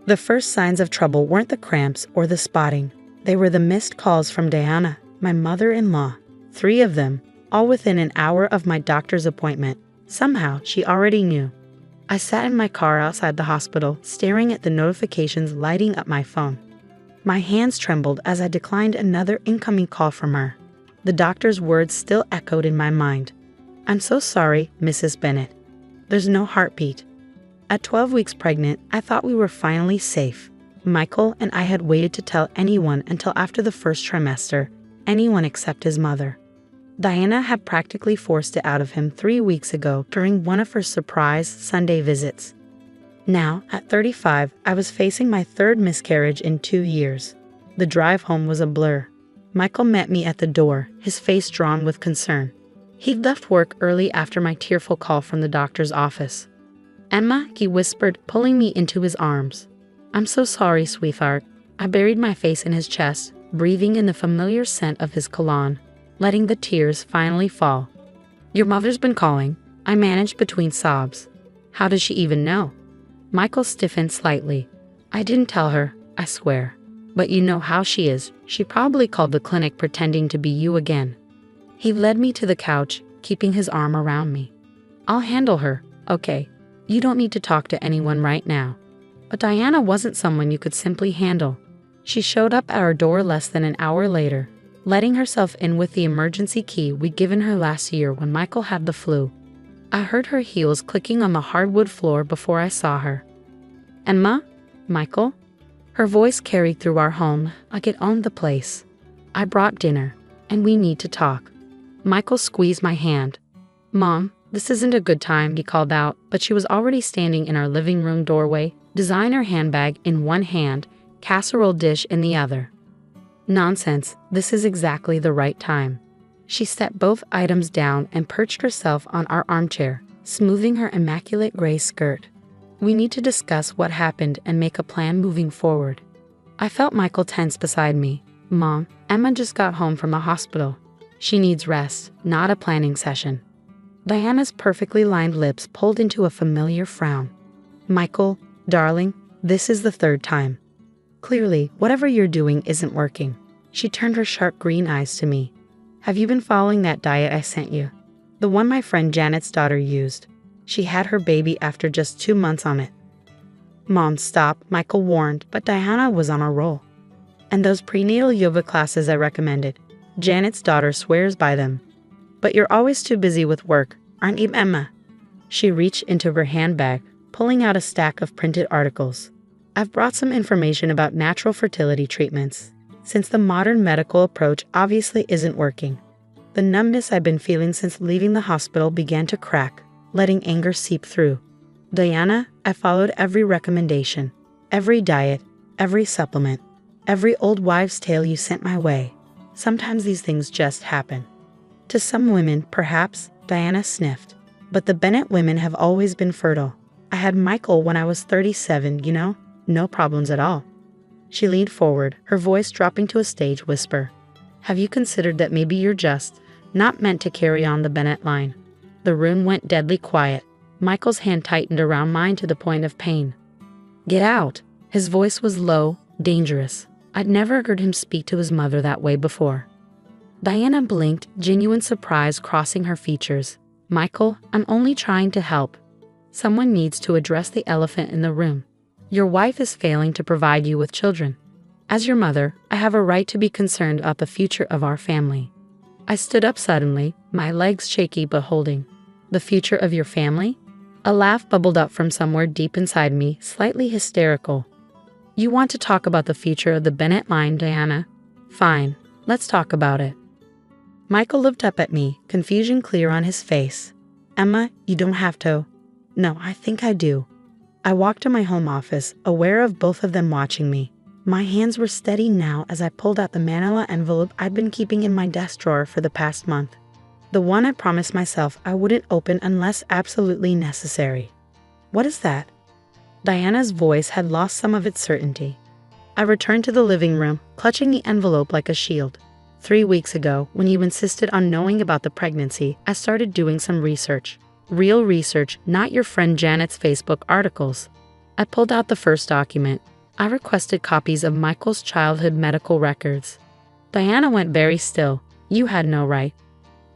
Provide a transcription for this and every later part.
The first signs of trouble weren't the cramps or the spotting. They were the missed calls from Diana, my mother-in-law. 3 of them, all within an hour of my doctor's appointment. Somehow, she already knew. I sat in my car outside the hospital, staring at the notifications lighting up my phone. My hands trembled as I declined another incoming call from her. The doctor's words still echoed in my mind. "I'm so sorry, Mrs. Bennett. There's no heartbeat." At 12 weeks pregnant, I thought we were finally safe. Michael and I had waited to tell anyone until after the first trimester, anyone except his mother. Diana had practically forced it out of him 3 weeks ago during one of her surprise Sunday visits. Now, at 35, I was facing my 3rd miscarriage in 2 years. The drive home was a blur. Michael met me at the door, his face drawn with concern. He'd left work early after my tearful call from the doctor's office. "Emma," he whispered, pulling me into his arms. "I'm so sorry, sweetheart." I buried my face in his chest, breathing in the familiar scent of his cologne, letting the tears finally fall. "Your mother's been calling," I managed between sobs. "How does she even know?" Michael stiffened slightly. "I didn't tell her, I swear. But you know how she is. She probably called the clinic pretending to be you again." He led me to the couch, keeping his arm around me. "I'll handle her, okay? You don't need to talk to anyone right now." But Diana wasn't someone you could simply handle. She showed up at our door less than an hour later, letting herself in with the emergency key we'd given her last year when Michael had the flu. I heard her heels clicking on the hardwood floor before I saw her. "Emma? Michael?" Her voice carried through our home like it owned the place. "I brought dinner, and we need to talk." Michael squeezed my hand. "Mom, this isn't a good time," he called out, but she was already standing in our living room doorway, designer handbag in one hand, casserole dish in the other. "Nonsense, this is exactly the right time." She set both items down and perched herself on our armchair, smoothing her immaculate gray skirt. "We need to discuss what happened and make a plan moving forward." I felt Michael tense beside me. "Mom, Emma just got home from the hospital. She needs rest, not a planning session." Diana's perfectly lined lips pulled into a familiar frown. "Michael, darling, this is the 3rd time. Clearly, whatever you're doing isn't working." She turned her sharp green eyes to me. "Have you been following that diet I sent you? The one my friend Janet's daughter used. She had her baby after just 2 months on it." "Mom, stop," Michael warned, but Diana was on a roll. "And those prenatal yoga classes I recommended. Janet's daughter swears by them. But you're always too busy with work, aren't you, Emma?" She reached into her handbag, pulling out a stack of printed articles. "I've brought some information about natural fertility treatments, since the modern medical approach obviously isn't working." The numbness I've been feeling since leaving the hospital began to crack, letting anger seep through. "Diana, I followed every recommendation, every diet, every supplement, every old wives' tale you sent my way. Sometimes these things just happen. To some women, perhaps," Diana sniffed. "But the Bennett women have always been fertile. I had Michael when I was 37, you know? No problems at all." She leaned forward, her voice dropping to a stage whisper. "Have you considered that maybe you're just not meant to carry on the Bennett line?" The room went deadly quiet. Michael's hand tightened around mine to the point of pain. "Get out." His voice was low, dangerous. I'd never heard him speak to his mother that way before. Diana blinked, genuine surprise crossing her features. "Michael, I'm only trying to help. Someone needs to address the elephant in the room. Your wife is failing to provide you with children. As your mother, I have a right to be concerned about the future of our family." I stood up suddenly, my legs shaky but holding. "The future of your family?" A laugh bubbled up from somewhere deep inside me, slightly hysterical. "You want to talk about the future of the Bennett line, Diana? Fine, let's talk about it." Michael looked up at me, confusion clear on his face. "Emma, you don't have to." "No, I think I do." I walked to my home office, aware of both of them watching me. My hands were steady now as I pulled out the manila envelope I'd been keeping in my desk drawer for the past month. The one I promised myself I wouldn't open unless absolutely necessary. "What is that?" Diana's voice had lost some of its certainty. I returned to the living room, clutching the envelope like a shield. 3 weeks ago, when you insisted on knowing about the pregnancy, I started doing some research. Real research, not your friend Janet's Facebook articles. I pulled out the first document, I requested copies of Michael's childhood medical records. Diana went very still. You had no right.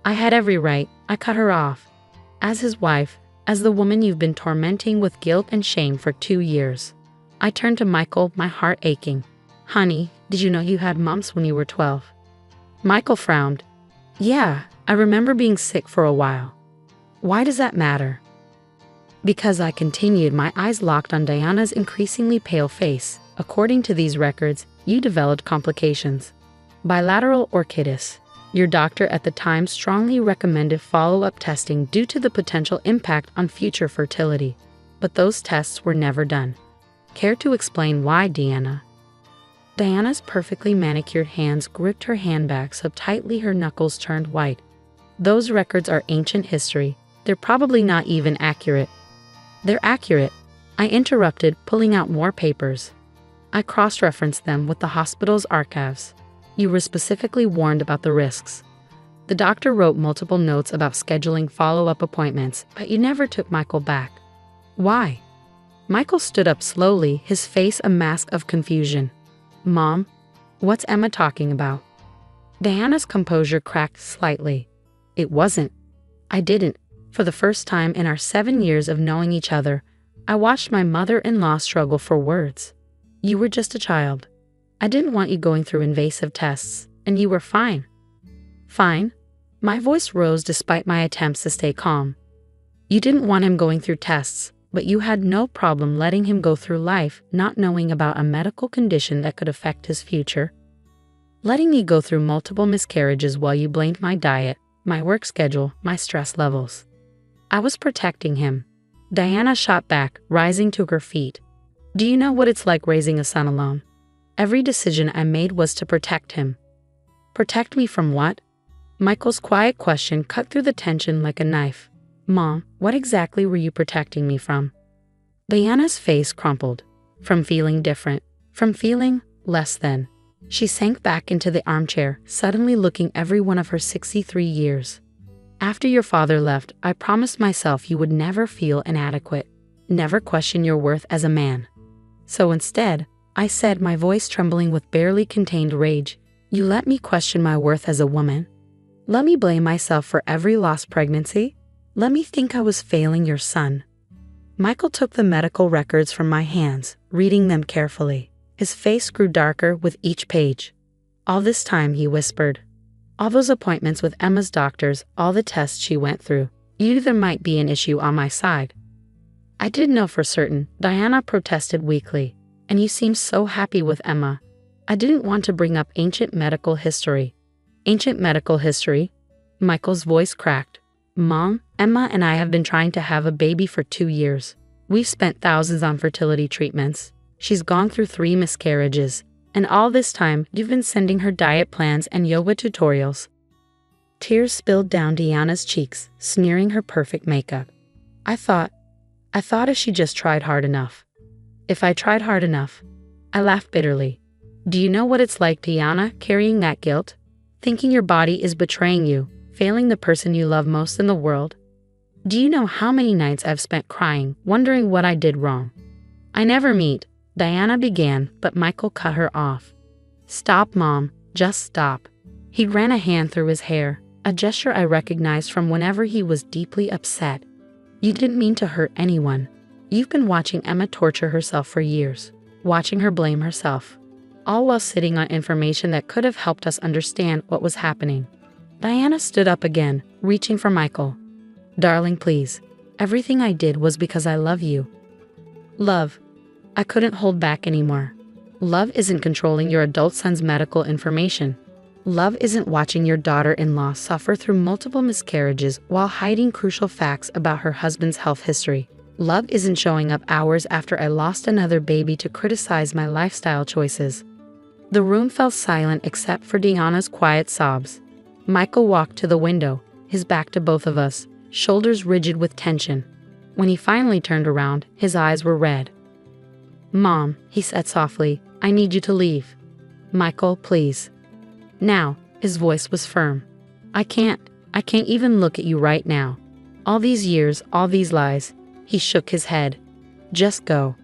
I had every right. I cut her off. As his wife, as the woman you've been tormenting with guilt and shame for 2 years. I turned to Michael, my heart aching. Honey, did you know you had mumps when you were 12? Michael frowned. Yeah, I remember being sick for a while. Why does that matter? Because I continued, my eyes locked on Diana's increasingly pale face. According to these records, you developed complications. Bilateral orchitis. Your doctor at the time strongly recommended follow-up testing due to the potential impact on future fertility. But those tests were never done. Care to explain why, Diana? Diana's perfectly manicured hands gripped her handbag so tightly her knuckles turned white. Those records are ancient history. They're probably not even accurate. They're accurate, I interrupted, pulling out more papers. I cross-referenced them with the hospital's archives. You were specifically warned about the risks. The doctor wrote multiple notes about scheduling follow-up appointments, but you never took Michael back. Why? Michael stood up slowly, his face a mask of confusion. Mom, what's Emma talking about? Diana's composure cracked slightly. It wasn't. I didn't. For the first time in our 7 years of knowing each other, I watched my mother-in-law struggle for words. You were just a child. I didn't want you going through invasive tests, and you were fine. Fine? My voice rose despite my attempts to stay calm. You didn't want him going through tests, but you had no problem letting him go through life not knowing about a medical condition that could affect his future. Letting me go through multiple miscarriages while you blamed my diet, my work schedule, my stress levels. I was protecting him. Diana shot back, rising to her feet. Do you know what it's like raising a son alone? Every decision I made was to protect him. Protect me from what? Michael's quiet question cut through the tension like a knife. Mom, what exactly were you protecting me from? Diana's face crumpled. From feeling different. From feeling less than. She sank back into the armchair, suddenly looking every one of her 63 years. After your father left, I promised myself you would never feel inadequate. Never question your worth as a man. So instead, I said, my voice trembling with barely contained rage, you let me question my worth as a woman? Let me blame myself for every lost pregnancy? Let me think I was failing your son? Michael took the medical records from my hands, reading them carefully. His face grew darker with each page. All this time, he whispered. All those appointments with Emma's doctors, all the tests she went through, you knew there might be an issue on my side. I didn't know for certain, Diana protested weakly. And you seemed so happy with Emma. I didn't want to bring up ancient medical history. Ancient medical history? Michael's voice cracked. Mom, Emma and I have been trying to have a baby for 2 years. We've spent thousands on fertility treatments. She's gone through 3 miscarriages. And all this time, you've been sending her diet plans and yoga tutorials. Tears spilled down Diana's cheeks, smearing her perfect makeup. I thought if she just tried hard enough. If I tried hard enough. I laughed bitterly. Do you know what it's like, Diana, carrying that guilt? Thinking your body is betraying you, failing the person you love most in the world? Do you know how many nights I've spent crying, wondering what I did wrong? I never meet, Diana began, but Michael cut her off. Stop, Mom, just stop. He ran a hand through his hair, a gesture I recognized from whenever he was deeply upset. You didn't mean to hurt anyone. You've been watching Emma torture herself for years, watching her blame herself, all while sitting on information that could have helped us understand what was happening. Diana stood up again, reaching for Michael. Darling, please. Everything I did was because I love you. Love. I couldn't hold back anymore. Love isn't controlling your adult son's medical information. Love isn't watching your daughter-in-law suffer through multiple miscarriages while hiding crucial facts about her husband's health history. Love isn't showing up hours after I lost another baby to criticize my lifestyle choices. The room fell silent except for Diana's quiet sobs. Michael walked to the window, his back to both of us, shoulders rigid with tension. When he finally turned around, his eyes were red. Mom, he said softly, I need you to leave. Michael, please. Now, his voice was firm. I can't even look at you right now. All these years, all these lies. He shook his head. Just go.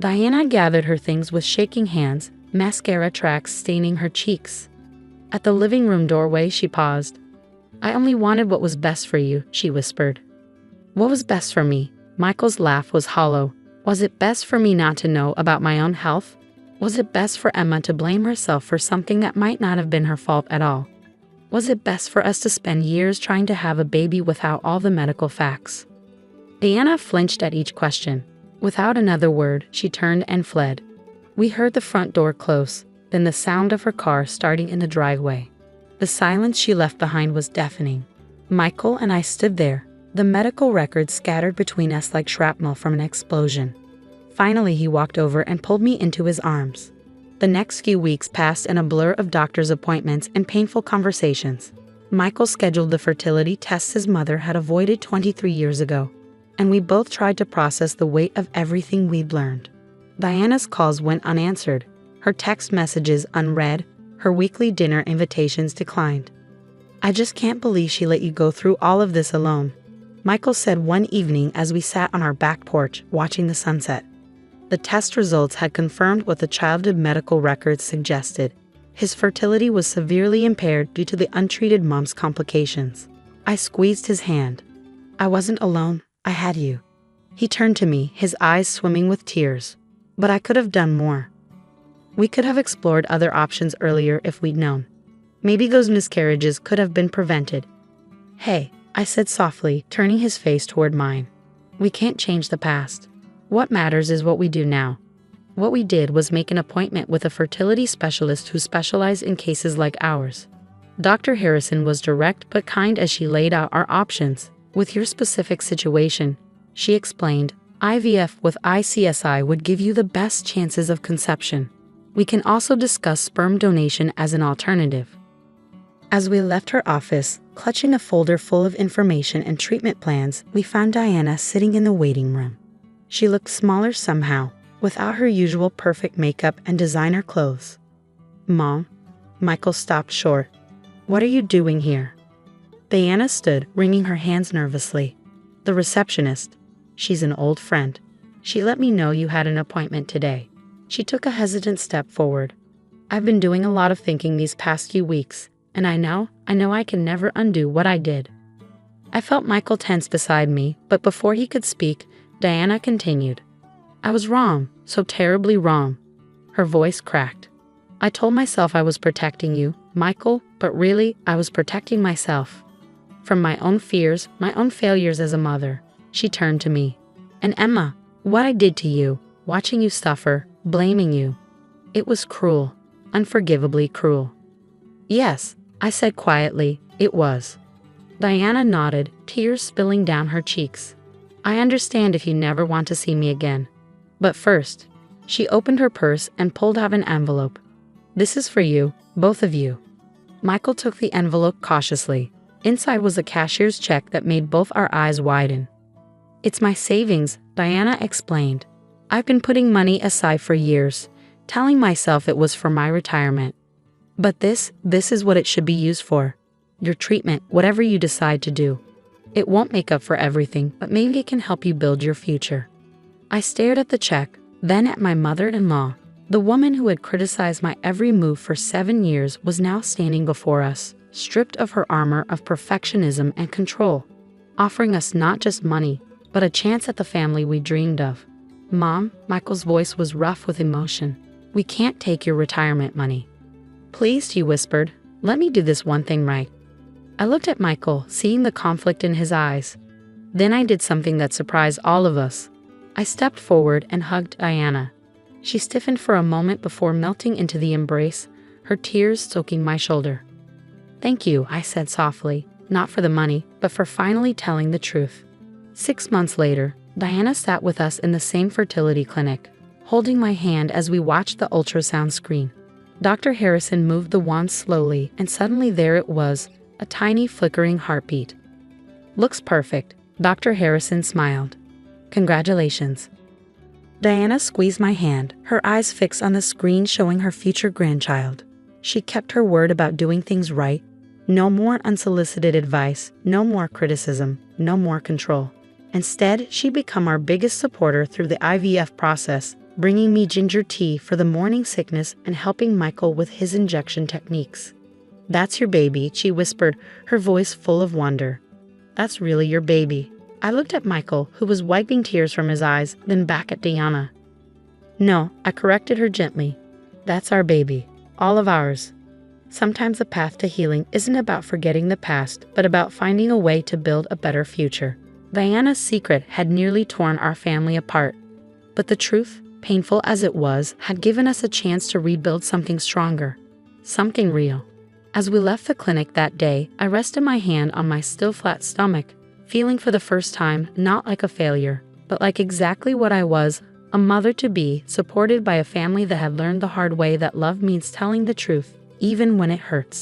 Diana gathered her things with shaking hands, mascara tracks staining her cheeks. At the living room doorway, she paused. "I only wanted what was best for you," she whispered. "What was best for me?" Michael's laugh was hollow. Was it best for me not to know about my own health? Was it best for Emma to blame herself for something that might not have been her fault at all? Was it best for us to spend years trying to have a baby without all the medical facts? Diana flinched at each question. Without another word, she turned and fled. We heard the front door close, then the sound of her car starting in the driveway. The silence she left behind was deafening. Michael and I stood there, the medical records scattered between us like shrapnel from an explosion. Finally, he walked over and pulled me into his arms. The next few weeks passed in a blur of doctor's appointments and painful conversations. Michael scheduled the fertility tests his mother had avoided 23 years ago, and we both tried to process the weight of everything we'd learned. Diana's calls went unanswered, her text messages unread, her weekly dinner invitations declined. "I just can't believe she let you go through all of this alone," Michael said one evening as we sat on our back porch watching the sunset. The test results had confirmed what the childhood medical records suggested. His fertility was severely impaired due to the untreated mom's complications. I squeezed his hand. "I wasn't alone, I had you." He turned to me, his eyes swimming with tears. "But I could have done more. We could have explored other options earlier if we'd known. Maybe those miscarriages could have been prevented." "Hey," I said softly, turning his face toward mine. "We can't change the past. What matters is what we do now." What we did was make an appointment with a fertility specialist who specialized in cases like ours. Dr. Harrison was direct but kind as she laid out our options. "With your specific situation," she explained, "IVF with ICSI would give you the best chances of conception. We can also discuss sperm donation as an alternative." As we left her office, clutching a folder full of information and treatment plans, we found Diana sitting in the waiting room. She looked smaller somehow, without her usual perfect makeup and designer clothes. "Mom?" Michael stopped short. "What are you doing here?" Diana stood, wringing her hands nervously. "The receptionist. She's an old friend. She let me know you had an appointment today." She took a hesitant step forward. "I've been doing a lot of thinking these past few weeks, and I know I can never undo what I did." I felt Michael tense beside me, but before he could speak, Diana continued. "I was wrong, so terribly wrong." Her voice cracked. "I told myself I was protecting you, Michael, but really, I was protecting myself. From my own fears, my own failures as a mother." She turned to me. "And Emma, what I did to you, watching you suffer, blaming you. It was cruel, unforgivably cruel." "Yes," I said quietly, "it was." Diana nodded, tears spilling down her cheeks. "I understand if you never want to see me again. But first," she opened her purse and pulled out an envelope. "This is for you, both of you." Michael took the envelope cautiously. Inside was a cashier's check that made both our eyes widen. "It's my savings," Diana explained. "I've been putting money aside for years, telling myself it was for my retirement. But this is what it should be used for. Your treatment, whatever you decide to do. It won't make up for everything, but maybe it can help you build your future." I stared at the check, then at my mother-in-law. The woman who had criticized my every move for 7 years was now standing before us, stripped of her armor of perfectionism and control, offering us not just money, but a chance at the family we dreamed of. "Mom," Michael's voice was rough with emotion, "we can't take your retirement money." "Please," he whispered, "let me do this one thing right." I looked at Michael, seeing the conflict in his eyes. Then I did something that surprised all of us. I stepped forward and hugged Diana. She stiffened for a moment before melting into the embrace, her tears soaking my shoulder. "Thank you," I said softly, not for the money, but for finally telling the truth. 6 months later, Diana sat with us in the same fertility clinic, holding my hand as we watched the ultrasound screen. Dr. Harrison moved the wand slowly, and suddenly there it was, a tiny flickering heartbeat. "Looks perfect," Dr. Harrison smiled. "Congratulations." Diana squeezed my hand, her eyes fixed on the screen showing her future grandchild. She kept her word about doing things right. No more unsolicited advice, no more criticism, no more control. Instead, she'd become our biggest supporter through the IVF process, bringing me ginger tea for the morning sickness and helping Michael with his injection techniques. "That's your baby," she whispered, her voice full of wonder. "That's really your baby." I looked at Michael, who was wiping tears from his eyes, then back at Diana. "No," I corrected her gently. "That's our baby. All of ours." Sometimes the path to healing isn't about forgetting the past, but about finding a way to build a better future. Diana's secret had nearly torn our family apart. But the truth, painful as it was, had given us a chance to rebuild something stronger. Something real. As we left the clinic that day, I rested my hand on my still flat stomach, feeling for the first time not like a failure, but like exactly what I was, a mother-to-be, supported by a family that had learned the hard way that love means telling the truth, even when it hurts.